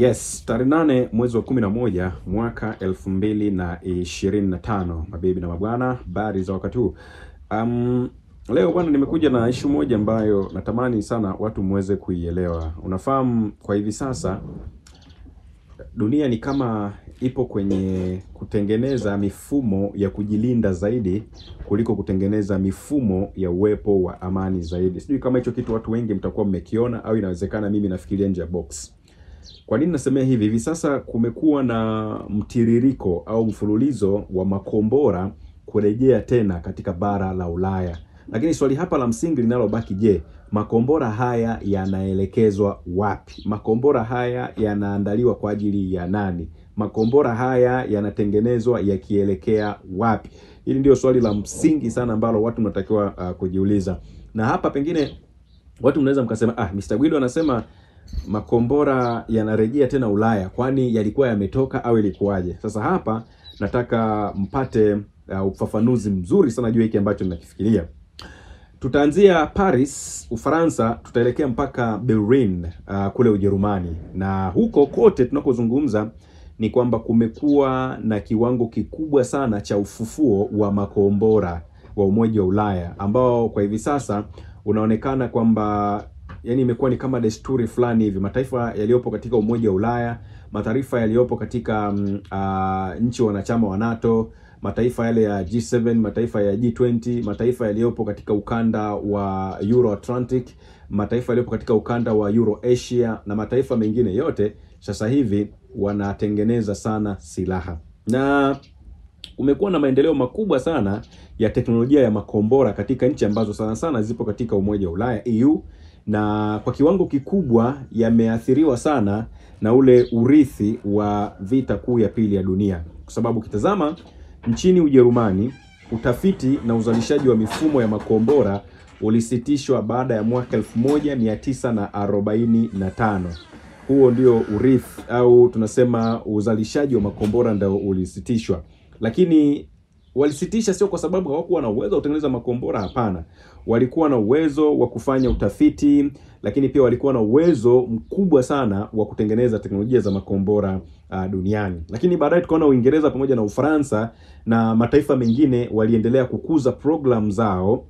Yes, tarehe 8 mwezi wa 11 mwaka 2025. Mabibi na mabwana, habari za wakati huu. Leo bwana nimekuja na issue moja ambayo natamani sana watu muweze kuielewa. Unafahamu kwa hivi sasa dunia ni kama ipo kwenye kutengeneza mifumo ya kujilinda zaidi kuliko kutengeneza mifumo ya uwepo wa amani zaidi. Sijui kama hicho kitu watu wengi mtakuwa mmekiona au inawezekana mimi nafikiria nje ya box. Kwa nini nasemea hivi? Hivi sasa kumekuwa na mtiririko au mfululizo wa makombora kurejea tena katika bara la Ulaya. Lakini swali hapa la msingi linalobaki, je, makombora haya yanaelekezwa wapi? Makombora haya yanaandaliwa kwa ajili ya nani? Makombora haya yanatengenezwa yakielekea wapi? Hili ndio swali la msingi sana ambalo watu mnatakiwa kujiuliza. Na hapa pengine watu mnaweza mkasema, Mr. Guido anasema makombora yanarejea tena Ulaya, kwani yalikuwa yametoka au ilikuwaje? Sasa hapa nataka mpate ufafanuzi mzuri sana juu hiki ambacho ninakifikiria. Tutaanzia Paris, Ufaransa, tutaelekea mpaka Berlin kule Ujerumani. Na huko kote tunakozungumza ni kwamba kumekuwa na kiwango kikubwa sana cha ufufuo wa makombora wa Umoja wa Ulaya, ambao kwa hivi sasa unaonekana kwamba yani imekuwa ni kama desturi fulani hivi. Mataifa yaliyopo katika Umoja wa Ulaya, mataifa yaliyopo katika nchi wanachama wa NATO, mataifa yale ya G7, mataifa ya G20, mataifa yaliyopo katika ukanda wa Euro Atlantic, mataifa yaliyopo katika ukanda wa Euro Asia na mataifa mengine yote sasa hivi wanatengeneza sana silaha. Na umekuwa na maendeleo makubwa sana ya teknolojia ya makombora katika nchi ambazo sana sana zipo katika Umoja wa Ulaya, EU, na kwa kiwango kikubwa yameathiriwa sana na ule urithi wa vita kuu ya pili ya dunia. Kwa sababu ukitazama nchini Ujerumani, utafiti na uzalishaji wa mifumo ya makombora ulisitishwa baada ya mwaka 1945. Huo ndio urithi au tunasema uzalishaji wa makombora ndio ulisitishwa. Lakini walisitisha sio kwa sababu hawakuwa na uwezo wa kutengeneza makombora, hapana. Walikuwa na uwezo wa kufanya utafiti, lakini pia walikuwa na uwezo mkubwa sana wa kutengeneza teknolojia za makombora duniani. Lakini baadaye tukaona Uingereza pamoja na Ufaransa na mataifa mengine waliendelea kukuza program zao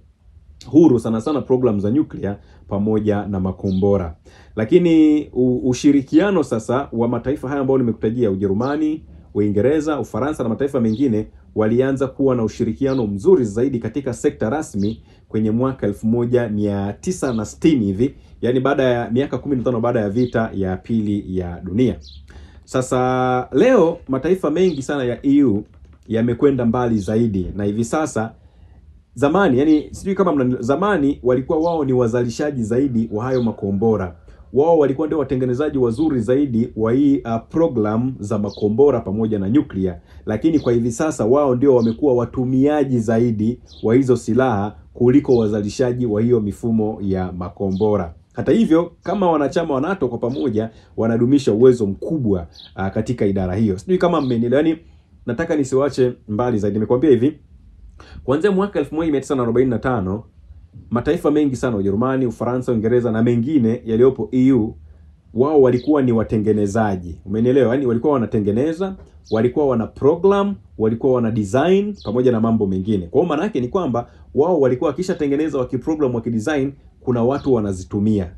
huru, sana sana program za nyuklia pamoja na makombora. Lakini ushirikiano sasa wa mataifa haya ambao nimekutajia, Ujerumani, Uingereza, Ufaransa na mataifa mengine, walianza kuwa na ushirikiano mzuri zaidi katika sekta rasmi kwenye mwaka 1960 hivi, yani baada ya miaka 15 baada ya vita ya pili ya dunia. Sasa leo mataifa mengi sana ya EU yamekwenda mbali zaidi, na hivi sasa zamani, yani sijui kama zamani walikuwa wao ni wazalishaji zaidi wa hayo makombora. Wao walikuwa ndio watengenezaji wazuri zaidi wa hii program za makombora pamoja na nyuklia, lakini kwa hivi sasa wao ndio wamekuwa watumiaji zaidi wa hizo silaha kuliko wazalishaji wa hiyo mifumo ya makombora. Hata hivyo, kama wanachama wa NATO kwa pamoja wanadumisha uwezo mkubwa katika idara hiyo. Sijui kama mmenielewa, yani nataka nisiwache mbali zaidi. Nimekwambia hivi, kuanzia mwaka 1945 mataifa mengi sana, Ujerumani, Ufaransa, Uingereza na mengine yaliyopo EU, wao walikuwa ni watengenezaji. Umenielewa? Yani walikuwa wanatengeneza, walikuwa wana program, walikuwa wana design pamoja na mambo mengine. Kwa hiyo maana yake ni kwamba wao walikuwa kisha tengeneza, wakiprogram, wakidesign, kuna watu wanazitumia.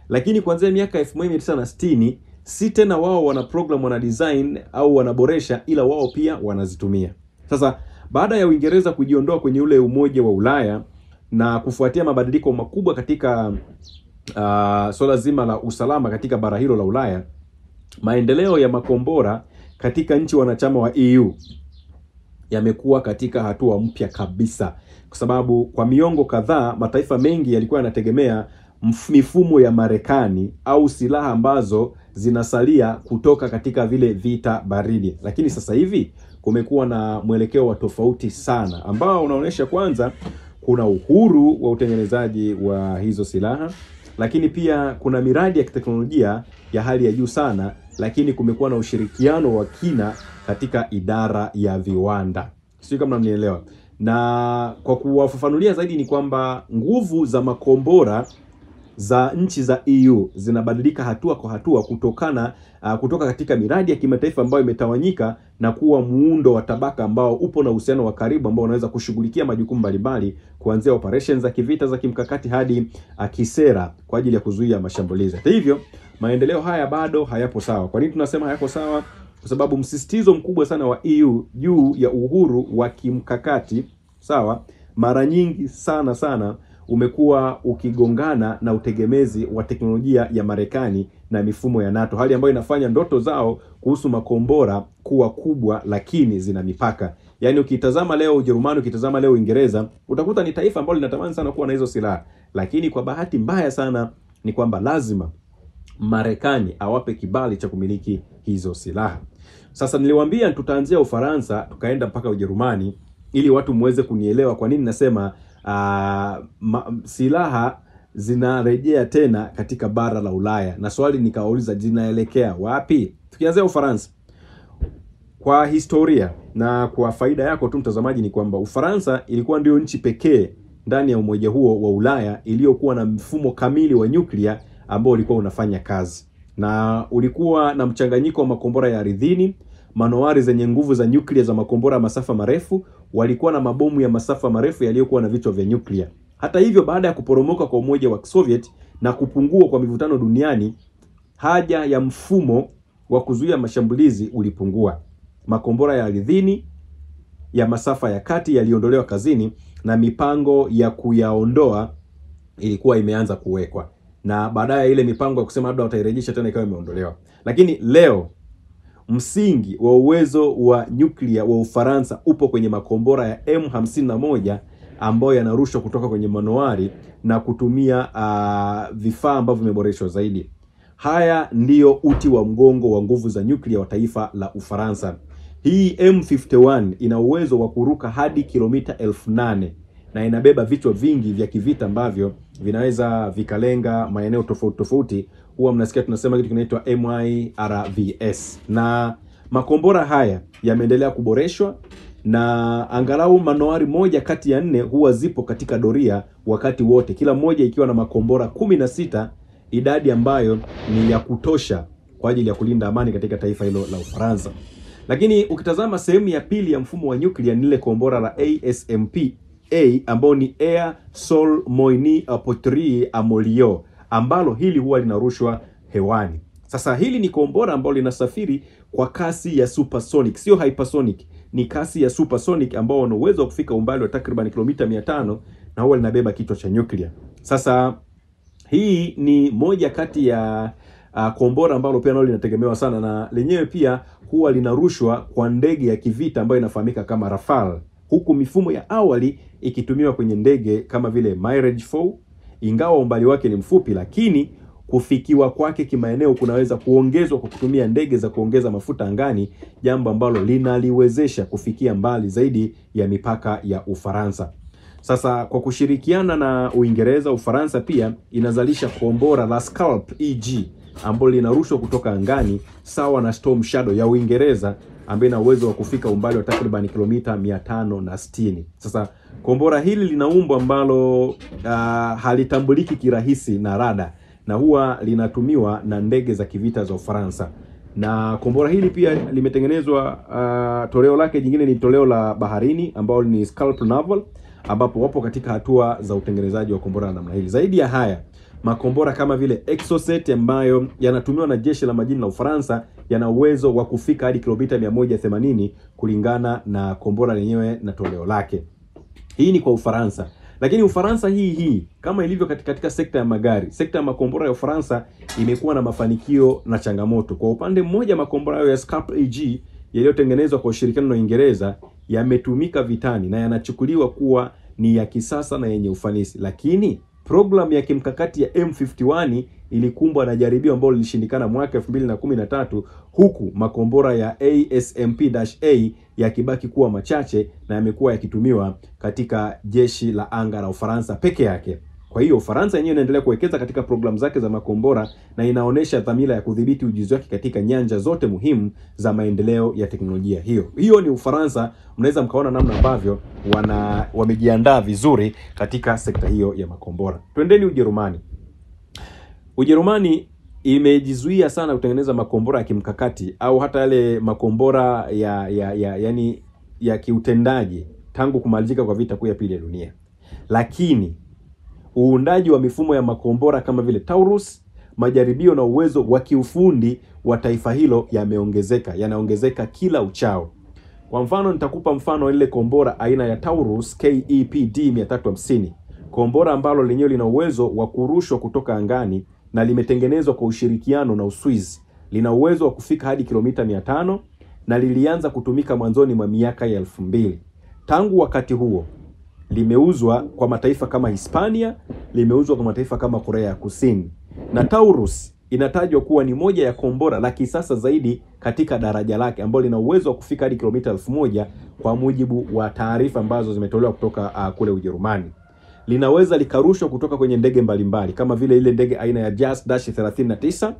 Lakini kuanzia miaka 1960 si tena wao wana program, wana design au wanaboresha, ila wao pia wanazitumia. Sasa baada ya Uingereza kujiondoa kwenye ule Umoja wa Ulaya na kufuatia mabadiliko makubwa katika swala zima la usalama katika bara hilo la Ulaya, maendeleo ya makombora katika nchi wanachama wa EU yamekuwa katika hatua mpya kabisa, kwa sababu kwa miongo kadhaa mataifa mengi yalikuwa yanategemea mifumo ya Marekani au silaha ambazo zinasalia kutoka katika vile vita baridi. Lakini sasa hivi kumekuwa na mwelekeo wa tofauti sana, ambao unaonyesha kwanza kuna uhuru wa utengenezaji wa hizo silaha, lakini pia kuna miradi ya kiteknolojia ya hali ya juu sana, lakini kumekuwa na ushirikiano wa kina katika idara ya viwanda. Sio kama mnanielewa. Na kwa kuwafafanulia zaidi ni kwamba nguvu za makombora za nchi za EU zinabadilika hatua kwa hatua kutoka katika miradi ya kimataifa ambayo imetawanyika na kuwa muundo wa tabaka ambao upo na uhusiano wa karibu ambao unaweza kushughulikia majukumu mbalimbali, kuanzia operations za kivita za kimkakati hadi kisera kwa ajili ya kuzuia mashambulizi. Hata hivyo, maendeleo haya bado hayapo sawa. Kwa nini tunasema hayapo sawa? Kwa sababu msisitizo mkubwa sana wa EU juu ya uhuru wa kimkakati, sawa, mara nyingi sana umekuwa ukigongana na utegemezi wa teknolojia ya Marekani na mifumo ya NATO, hali ambayo inafanya ndoto zao kuhusu makombora kuwa kubwa lakini zina mipaka. Yaani ukitazama leo Ujerumani, ukitazama leo Uingereza, utakuta ni taifa ambalo linatamani sana kuwa na hizo silaha, lakini kwa bahati mbaya sana ni kwamba lazima Marekani awape kibali cha kumiliki hizo silaha. Sasa niliwaambia tutaanzia Ufaransa tukaenda mpaka Ujerumani ili watu muweze kunielewa kwa nini nasema silaha zinarejea tena katika bara la Ulaya, na swali nikauliza zinaelekea wapi? Tukianzia Ufaransa, kwa historia na kwa faida yako tu mtazamaji, ni kwamba Ufaransa ilikuwa ndio nchi pekee ndani ya umoja huo wa Ulaya iliyokuwa na mfumo kamili wa nyuklia ambao ulikuwa unafanya kazi, na ulikuwa na mchanganyiko wa makombora ya ardhini, manowari zenye nguvu za nyuklia za makombora masafa marefu, walikuwa na mabomu ya masafa marefu yaliyokuwa na vichwa vya nyuklia. Hata hivyo, baada ya kuporomoka kwa umoja wa Soviet na kupungua kwa mivutano duniani, haja ya mfumo wa kuzuia mashambulizi ulipungua. Makombora ya ardhini ya masafa ya kati yaliondolewa kazini na mipango ya kuyaondoa ilikuwa imeanza kuwekwa, na baadaye ile mipango ya kusema labda watairejesha tena ikawa imeondolewa. Lakini leo msingi wa uwezo wa nyuklia wa Ufaransa upo kwenye makombora ya M51 ambayo yanarushwa kutoka kwenye manowari na kutumia vifaa ambavyo vimeboreshwa zaidi. Haya ndiyo uti wa mgongo wa nguvu za nyuklia wa taifa la Ufaransa. Hii M51 ina uwezo wa kuruka hadi kilomita 8,000 na inabeba vichwa vingi vya kivita ambavyo vinaweza vikalenga maeneo tofauti tofauti. Huwa mnasikia tunasema kitu kinaitwa MIRVs. Na makombora haya yameendelea kuboreshwa, na angalau manowari moja kati ya 4 huwa zipo katika doria wakati wote, kila moja ikiwa na makombora 16, idadi ambayo ni ya kutosha kwa ajili ya kulinda amani katika taifa hilo la Ufaransa. Lakini ukitazama sehemu ya pili ya mfumo wa nyuklia ni ile kombora la ASMP-A ambao ni Air Sol Moyni Poterie Amolio, ambalo hili huwa linarushwa hewani. Sasa hili ni kombora ambalo linasafiri kwa kasi ya supersonic, sio hypersonic, ni kasi ya supersonic ambao wana uwezo wa kufika umbali wa takriban kilomita 500 na huwa linabeba kichwa cha nyuklia. Sasa hii ni moja kati ya kombora ambalo pia nalo linategemewa sana, na lenyewe pia huwa linarushwa kwa ndege ya kivita ambayo inafahamika kama Rafale, huku mifumo ya awali ikitumiwa kwenye ndege kama vile Mirage 4. Ingawa umbali wake ni mfupi, lakini kufikiwa kwake kimaeneo kunaweza kuongezwa kwa kutumia ndege za kuongeza mafuta angani, jambo ambalo linaliwezesha kufikia mbali zaidi ya mipaka ya Ufaransa. Sasa kwa kushirikiana na Uingereza, Ufaransa pia inazalisha kombora la Scalp EG ambalo linarushwa kutoka angani sawa na Storm Shadow ya Uingereza ambayo ina uwezo wa kufika umbali wa takriban kilomita 560. Sasa kombora hili lina umbo ambalo halitambuliki kirahisi na rada, na huwa linatumiwa na ndege za kivita za Ufaransa. Na kombora hili pia limetengenezwa, toleo lake jingine ni toleo la baharini ambao ni Scalp Naval, ambapo wapo katika hatua za utengenezaji wa kombora namna hili. Zaidi ya haya, makombora kama vile Exocet ambayo yanatumiwa na jeshi la majini la Ufaransa yana uwezo wa kufika hadi kilomita 180 kulingana na kombora lenyewe na toleo lake. Hii ni kwa Ufaransa. Lakini Ufaransa hii kama ilivyo katika sekta ya magari, sekta ya makombora ya Ufaransa imekuwa na mafanikio na changamoto. Kwa upande mmoja, makombora ya Scalp EG yaliyotengenezwa kwa ushirikiano na Uingereza yametumika vitani na yanachukuliwa kuwa ni ya kisasa na yenye ufanisi. Lakini programu ya kimkakati ya M51 ilikumbwa na jaribio ambalo lilishindikana mwaka 2013, huku makombora ya ASMP-A yakibaki kuwa machache na yamekuwa yakitumiwa katika jeshi la anga la Ufaransa peke yake. Kwa hiyo Ufaransa yenyewe inaendelea kuwekeza katika programu zake za makombora na inaonesha dhamira ya kudhibiti ujuzi wake katika nyanja zote muhimu za maendeleo ya teknolojia hiyo. Hiyo ni Ufaransa. Mnaweza mkaona namna ambavyo wamejiandaa vizuri katika sekta hiyo ya makombora. Twendeni Ujerumani. Ujerumani imejizuia sana kutengeneza makombora ya kimkakati au hata yale makombora yani ya kiutendaji tangu kumalizika kwa vita kuu ya pili ya dunia. Lakini uundaji wa mifumo ya makombora kama vile Taurus, majaribio na uwezo wa kiufundi wa taifa hilo yanaongezeka kila uchao. Kwa mfano, nitakupa mfano ile kombora aina ya Taurus KEPD 350. Kombora ambalo lenyewe lina uwezo wa kurushwa kutoka angani na limetengenezwa kwa ushirikiano na Uswizi. Lina uwezo wa kufika hadi kilomita 500 na lilianza kutumika mwanzoni mwa miaka ya 2000. Tangu wakati huo limeuzwa kwa mataifa kama Hispania, limeuzwa kwa mataifa kama Korea ya Kusini. Na Taurus inatajwa kuwa ni moja ya kombora la kisasa zaidi katika daraja lake, ambalo lina uwezo wa kufika hadi kilomita 1000 kwa mujibu wa taarifa ambazo zimetolewa kutoka kule Ujerumani. Linaweza likarushwa kutoka kwenye ndege mbalimbali kama vile ile ndege aina ya JAS-39,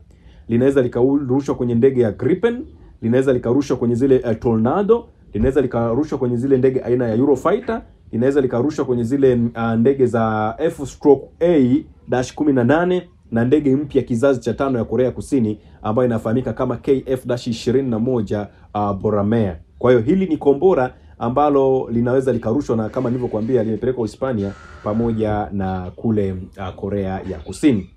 linaweza likarushwa kwenye ndege ya Gripen, linaweza likarushwa kwenye zile Tornado, linaweza likarushwa kwenye zile ndege aina ya Eurofighter, linaweza likarushwa kwenye zile ndege za F-A-18 na ndege mpya kizazi cha 5 ya Korea Kusini ambayo inafahamika kama KF-21 Boramair. Kwa hiyo hili ni kombora ambalo linaweza likarushwa na kama nilivyokuambia limepelekwa Hispania pamoja na kule Korea ya Kusini.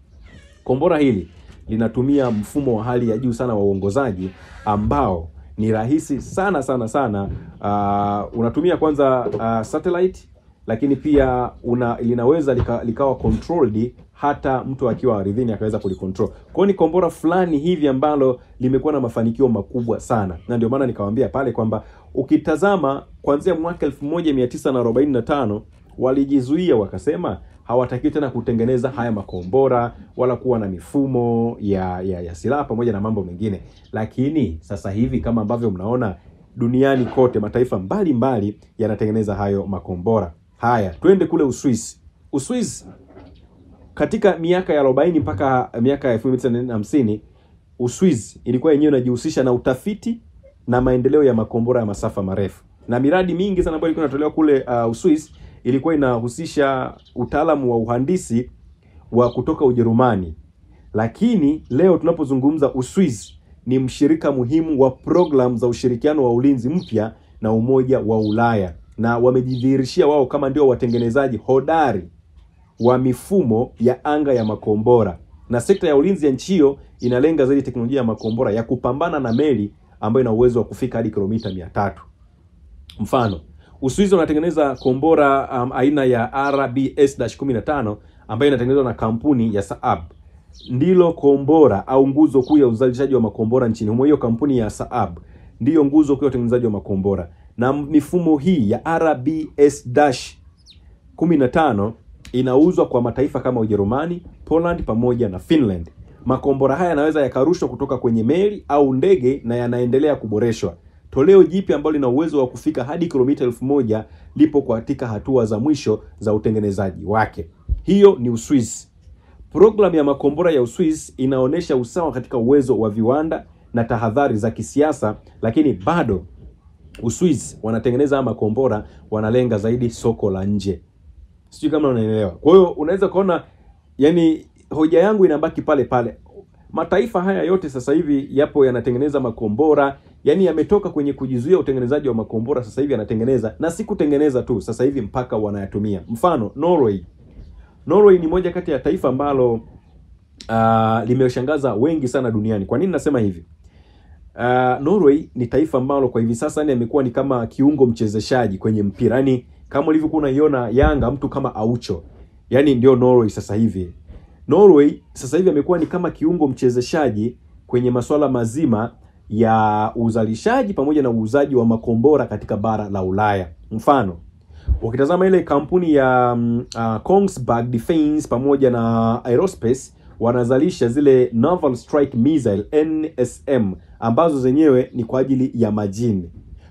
Kombora hili linatumia mfumo wa hali ya juu sana wa uongozaji ambao ni rahisi sana. Unatumia kwanza satellite, lakini pia linaweza likawa controlled hata mtu akiwa ardhini akaweza kulicontrol. Kwa hiyo ni kombora fulani hivi ambalo limekuwa na mafanikio makubwa sana. Na ndio maana nikawaambia pale kwamba ukitazama kuanzia mwaka 1945 walijizuia, wakasema hawataki tena kutengeneza haya makombora wala kuwa na mifumo ya silaha pamoja na mambo mengine. Lakini sasa hivi kama ambavyo mnaona duniani kote mataifa mbalimbali yanatengeneza hayo makombora. Haya, twende kule Uswizi. Uswizi katika miaka ya 40 mpaka miaka ya 1950, Uswizi ilikuwa yenyewe inajihusisha na utafiti na maendeleo ya makombora ya masafa marefu. Na miradi mingi sana ambayo ilikuwa inatolewa kule Uswizi ilikuwa inahusisha utaalamu wa uhandisi wa kutoka Ujerumani. Lakini leo tunapozungumza, Uswizi ni mshirika muhimu wa program za ushirikiano wa ulinzi mpya na Umoja wa Ulaya, na wamejidhihirishia wao kama ndio watengenezaji hodari wa mifumo ya anga ya makombora. Na sekta ya ulinzi ya nchi hiyo inalenga zaidi teknolojia ya makombora ya kupambana na meli ambayo ina uwezo wa kufika hadi kilomita 300. Mfano, Uswizi wanatengeneza kombora aina ya RBS-15 ambayo inatengenezwa na kampuni ya Saab. Ndilo kombora au nguzo kuu ya uzalishaji wa makombora nchini humo. Hiyo kampuni ya Saab ndiyo nguzo kuu ya utengenezaji wa makombora. Na mifumo hii ya RBS-15 inauzwa kwa mataifa kama Ujerumani, Poland pamoja na Finland. Makombora haya yanaweza yakarushwa kutoka kwenye meli au ndege na yanaendelea kuboreshwa. Toleo jipya ambalo lina uwezo wa kufika hadi kilomita 1000 lipo katika hatua za mwisho za utengenezaji wake. Hiyo ni Uswizi. Programu ya makombora ya Uswizi inaonesha usawa katika uwezo wa viwanda na tahadhari za kisiasa, lakini bado Uswizi wanatengeneza makombora wanalenga zaidi soko la nje. Sijui kama unaelewa. Kwa hiyo unaweza kuona, yani hoja yangu inabaki pale pale. Mataifa haya yote sasa hivi yapo yanatengeneza makombora, yani yametoka kwenye kujizuia utengenezaji wa makombora, sasa hivi yanatengeneza, na si kutengeneza tu, sasa hivi mpaka wanayatumia. Mfano, Norway ni moja kati ya taifa ambalo limeshangaza wengi sana duniani. Kwa nini nasema hivi? Norway ni taifa ambalo kwa hivi sasa imekuwa ni kama kiungo mchezeshaji kwenye mpira. Yani kama ulivyokuwa unaiona Yanga mtu kama Aucho, yani ndio Norway sasa hivi. Norway sasa hivi amekuwa ni kama kiungo mchezeshaji kwenye masuala mazima ya uzalishaji pamoja na uuzaji wa makombora katika bara la Ulaya. Mfano, ukitazama ile kampuni ya Kongsberg Defence pamoja na Aerospace wanazalisha zile Naval Strike Missile NSM ambazo zenyewe ni kwa ajili ya majini.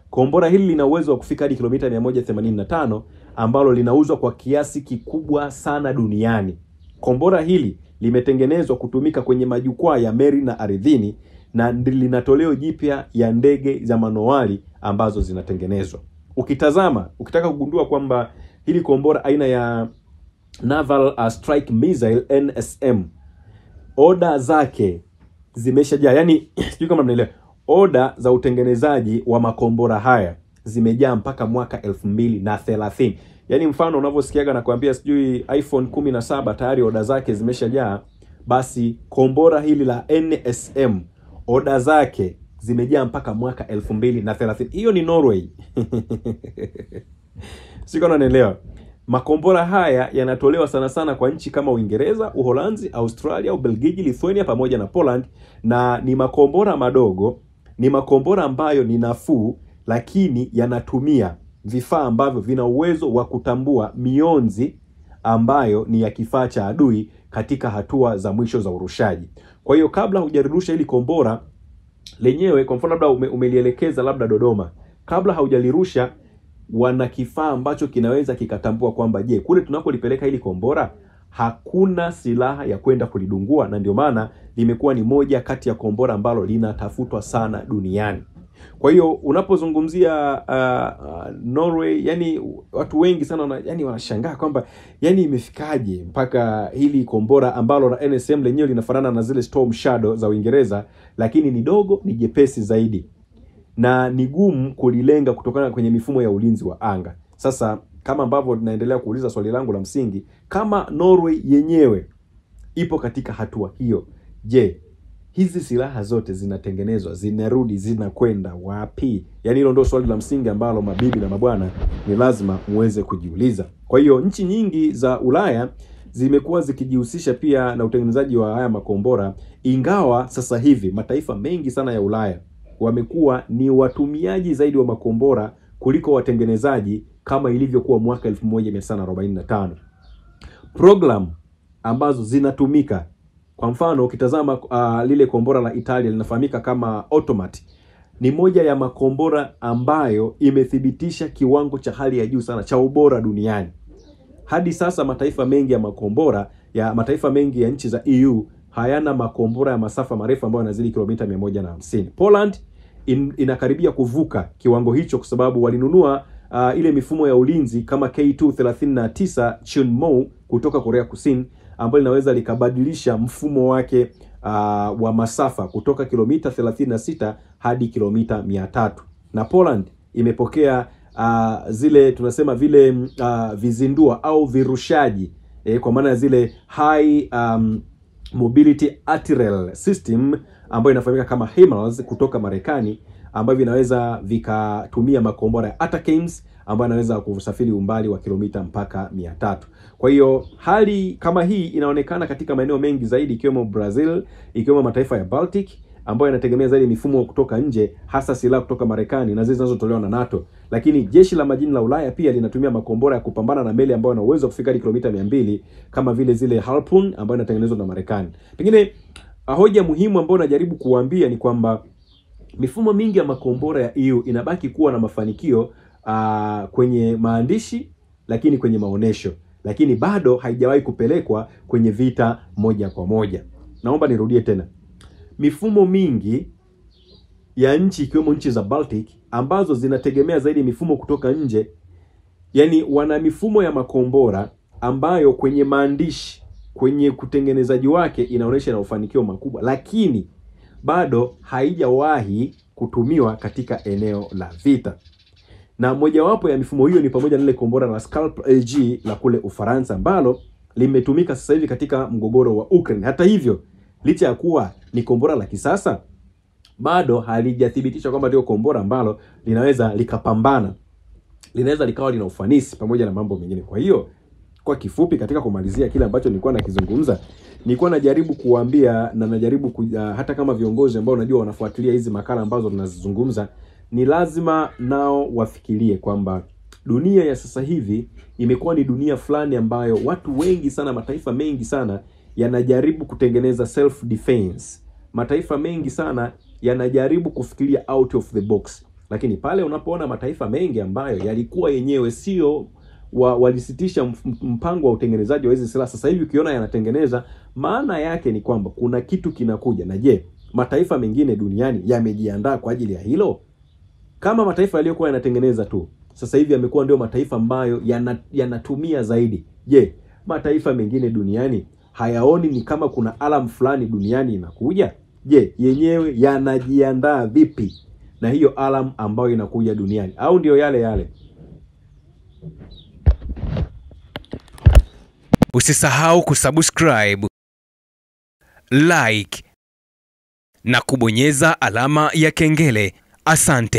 Kombora hili lina uwezo wa kufika hadi kilomita 185 ambalo linauzwa kwa kiasi kikubwa sana duniani. Kombora hili limetengenezwa kutumika kwenye majukwaa ya meli na ardhini, na lina toleo jipya ya ndege za manowari ambazo zinatengenezwa. Ukitaka kugundua kwamba hili kombora aina ya Naval Strike Missile NSM oda zake zimeshajaa. Yani sijui kama mnaelewa. Oda za utengenezaji wa makombora haya zimejaa mpaka mwaka 2030. Yani mfano unavyosikiaga na kuambia sijui iPhone 17 tayari oda zake zimeshajaa, basi kombora hili la NSM oda zake zimejaa mpaka mwaka 2030. Hiyo ni Norway. Siko unanielewa. Makombora haya yanatolewa sana sana kwa nchi kama Uingereza, Uholanzi, Australia, Ubelgiji, Lithuania pamoja na Poland, na ni makombora madogo, ni makombora ambayo ni nafuu, lakini yanatumia vifaa ambavyo vina uwezo wa kutambua mionzi ambayo ni ya kifaa cha adui katika hatua za mwisho za urushaji. Kwa hiyo kabla hujarusha hili kombora lenyewe, kwa mfano labda umelielekeza labda Dodoma, kabla haujalirusha wana kifaa ambacho kinaweza kikatambua kwamba je, kule tunakolipeleka hili kombora hakuna silaha ya kwenda kulidungua, na ndio maana limekuwa ni moja kati ya kombora ambalo linatafutwa sana duniani. Kwa hiyo unapozungumzia Norway, yani watu wengi sana yani wanashangaa kwamba yani imefikaje mpaka hili kombora ambalo la NSM lenyewe linafanana na zile Storm Shadow za Uingereza, lakini ni dogo, ni jepesi zaidi na ni gumu kulilenga kutokana kwenye mifumo ya ulinzi wa anga. Sasa kama ambavyo tunaendelea kuuliza swali langu la msingi, kama Norway yenyewe ipo katika hatua hiyo, je, hizi silaha zote zinatengenezwa, zinarudi, zinakwenda wapi? Yani hilo ndio swali la msingi ambalo mabibi na mabwana ni lazima muweze kujiuliza. Kwa hiyo nchi nyingi za Ulaya zimekuwa zikijihusisha pia na utengenezaji wa haya makombora, ingawa sasa hivi mataifa mengi sana ya Ulaya wamekuwa ni watumiaji zaidi wa makombora kuliko watengenezaji kama ilivyokuwa mwaka 1945. Program ambazo zinatumika, kwa mfano ukitazama lile kombora la Italia linafahamika kama Automat, ni moja ya makombora ambayo imethibitisha kiwango cha hali ya juu sana cha ubora duniani. Hadi sasa mataifa mengi ya makombora ya mataifa mengi ya nchi za EU hayana makombora ya masafa marefu ambayo yanazidi kilomita 150. Poland inakaribia kuvuka kiwango hicho kwa sababu walinunua ile mifumo ya ulinzi kama K2-39 Chunmoo kutoka Korea Kusini, ambayo linaweza likabadilisha mfumo wake wa masafa kutoka kilomita 36 hadi kilomita 300. Na Poland imepokea zile tunasema vile vizindua au virushaji kwa maana zile high mobility artillery system ambayo inafahamika kama HIMARS kutoka Marekani, ambavyo vinaweza vikatumia makombora ya ATACMS ambayo yanaweza kusafiri umbali wa kilomita mpaka 300. Kwa hiyo hali kama hii inaonekana katika maeneo mengi zaidi, ikiwemo Brazil, ikiwemo mataifa ya Baltic ambayo yanategemea zaidi mifumo kutoka nje, hasa silaha kutoka Marekani na zile zinazotolewa na NATO. Lakini jeshi la majini la Ulaya pia linatumia makombora ya kupambana na meli ambayo yana uwezo wa kufika hadi kilomita 200 kama vile zile Harpoon ambayo inatengenezwa na Marekani. Pengine hoja muhimu ambayo najaribu kuambia ni kwamba mifumo mingi ya makombora ya EU inabaki kuwa na mafanikio kwenye maandishi, lakini kwenye maonesho, lakini bado haijawahi kupelekwa kwenye vita moja kwa moja. Naomba nirudie tena. Mifumo mingi ya nchi ikiwemo nchi za Baltic ambazo zinategemea zaidi mifumo kutoka nje, yani wana mifumo ya makombora ambayo kwenye maandishi, kwenye kutengenezaji wake inaonyesha na ufanikio makubwa, lakini bado haijawahi kutumiwa katika eneo la vita. Na mojawapo ya mifumo hiyo ni pamoja na ile kombora la Scalp LG la kule Ufaransa ambalo limetumika sasa hivi katika mgogoro wa Ukraine. Hata hivyo, licha ya kuwa ni kombora la kisasa, bado halijathibitishwa kwamba ndio kombora ambalo linaweza likapambana, linaweza likawa lina ufanisi pamoja na mambo mengine. Kwa hiyo kwa kifupi, katika kumalizia kile ambacho nilikuwa nakizungumza, nilikuwa najaribu kuambia na najaribu hata kama viongozi ambao unajua wanafuatilia hizi makala ambazo tunazizungumza, ni lazima nao wafikirie kwamba dunia ya sasa hivi imekuwa ni dunia fulani ambayo watu wengi sana, mataifa mengi sana yanajaribu kutengeneza self defense. Mataifa mengi sana yanajaribu kufikiria out of the box. Lakini pale unapoona mataifa mengi ambayo yalikuwa yenyewe sio walisitisha mpango wa utengenezaji wa hizi silaha, sasa hivi ukiona yanatengeneza, maana yake ni kwamba kuna kitu kinakuja. Na je, mataifa mengine duniani yamejiandaa kwa ajili ya hilo? Kama mataifa yaliyokuwa yanatengeneza tu sasa hivi yamekuwa ndio mataifa ambayo yanatumia zaidi, je, mataifa mengine duniani hayaoni ni kama kuna alam fulani duniani inakuja? Je, yenyewe yanajiandaa vipi na hiyo alam ambayo inakuja duniani, au ndio yale yale? Usisahau kusubscribe, like na kubonyeza alama ya kengele. Asante.